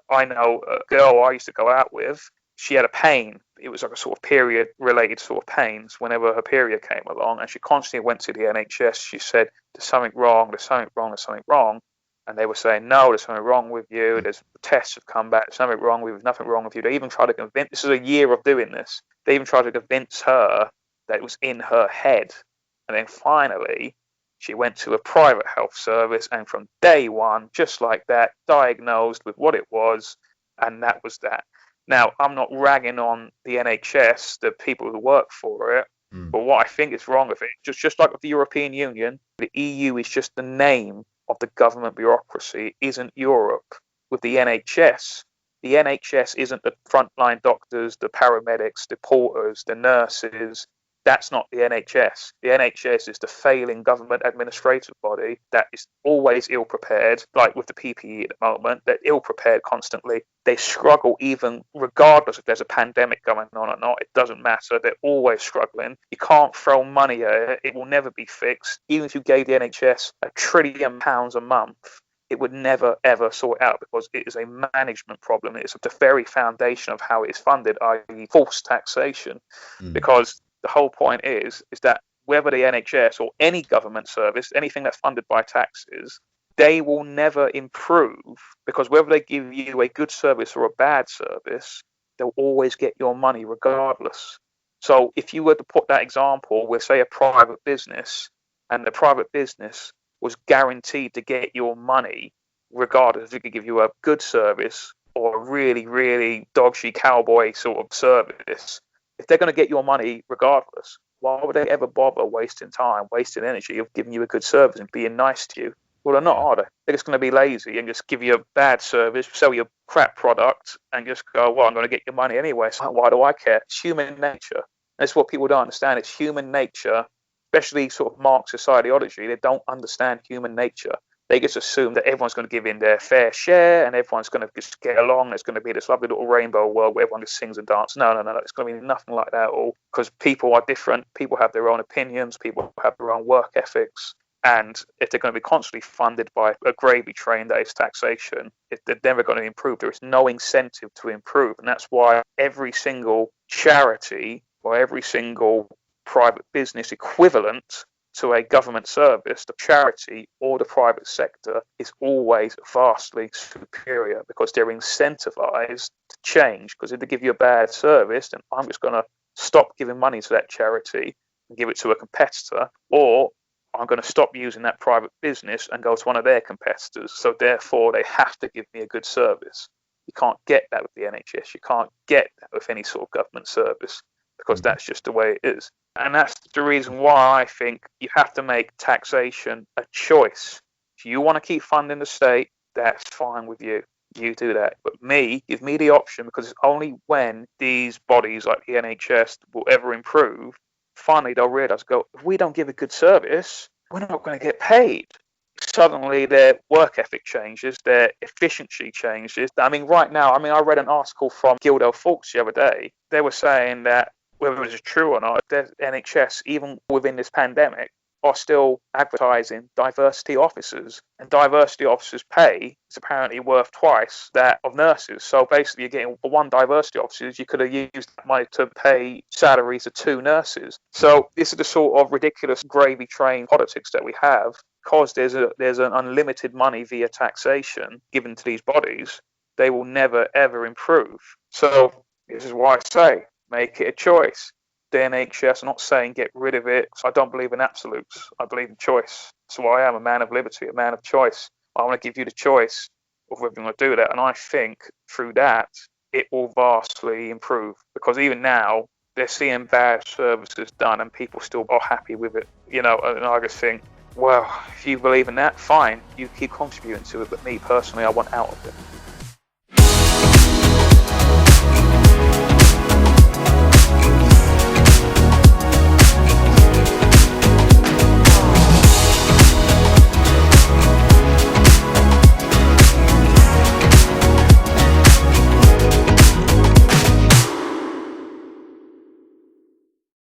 I know a girl I used to go out with, she had a pain. It was like a sort of period-related sort of pains whenever her period came along, and she constantly went to the NHS. She said, there's something wrong, there's something wrong, there's something wrong. And they were saying, no, there's something wrong with you. There's tests have come back. There's something wrong with you. There's nothing wrong with you. They even tried to convince, this is a year of doing this. They even tried to convince her that it was in her head. And then finally, she went to a private health service, and from day one, just like that, diagnosed with what it was, and that was that. Now, I'm not ragging on the NHS, the people who work for it, but what I think is wrong with it, just like with the European Union, the EU is just the name of the government bureaucracy. It isn't Europe. With the NHS isn't the frontline doctors, the paramedics, the porters, the nurses. That's not the NHS. The NHS is the failing government administrative body that is always ill-prepared, like with the PPE at the moment. They're ill-prepared constantly. They struggle even regardless if there's a pandemic going on or not. It doesn't matter. They're always struggling. You can't throw money at it. It will never be fixed. Even if you gave the NHS £1 trillion a month, it would never, ever sort out, because it is a management problem. It's at the very foundation of how it is funded, i.e. false taxation, because the whole point is that whether the NHS or any government service, anything that's funded by taxes, they will never improve, because whether they give you a good service or a bad service, they'll always get your money regardless. So if you were to put that example with, say, a private business, and the private business was guaranteed to get your money regardless if it could give you a good service or a really, really dodgy cowboy sort of service, if they're going to get your money regardless, why would they ever bother wasting time, wasting energy of giving you a good service and being nice to you? Well, they're not, are they? They're just going to be lazy and just give you a bad service, sell you a crap product, and just go, well, I'm going to get your money anyway, so why do I care? It's human nature. That's what people don't understand. It's human nature, especially sort of Marxist ideology. They don't understand human nature. They just assume that everyone's going to give in their fair share and everyone's going to just get along. There's going to be this lovely little rainbow world where everyone just sings and dances. No. It's going to be nothing like that at all, because people are different. People have their own opinions. People have their own work ethics. And if they're going to be constantly funded by a gravy train that is taxation, they're never going to improve. There is no incentive to improve. And that's why every single charity or every single private business equivalent to a government service, the charity or the private sector, is always vastly superior, because they're incentivized to change. Because if they give you a bad service, then I'm just going to stop giving money to that charity and give it to a competitor, or I'm going to stop using that private business and go to one of their competitors. So therefore, they have to give me a good service. You can't get that with the NHS. You can't get that with any sort of government service, because that's just the way it is. And that's the reason why I think you have to make taxation a choice. If you want to keep funding the state, that's fine with you. You do that. But give me the option, because it's only when these bodies like the NHS will ever improve, finally they'll realise, if we don't give a good service, we're not going to get paid. Suddenly their work ethic changes, their efficiency changes. I mean, right now, I read an article from Gildell Fawkes the other day. They were saying that, whether it's true or not, the NHS, even within this pandemic, are still advertising diversity officers. And diversity officers' pay is apparently worth twice that of nurses. So basically, you're getting, for one diversity officers, you could have used that money to pay salaries of 2 nurses. So this is the sort of ridiculous gravy train politics that we have, because there's an unlimited money via taxation given to these bodies. They will never, ever improve. So this is why I say, make it a choice. The NHS, I'm not saying get rid of it. So I don't believe in absolutes. I believe in choice. That's why I am a man of liberty, a man of choice. I want to give you the choice of whether you want to do that. And I think through that, it will vastly improve. Because even now, they're seeing bad services done and people still are happy with it. And I just think, well, if you believe in that, fine. You keep contributing to it. But me, personally, I want out of it.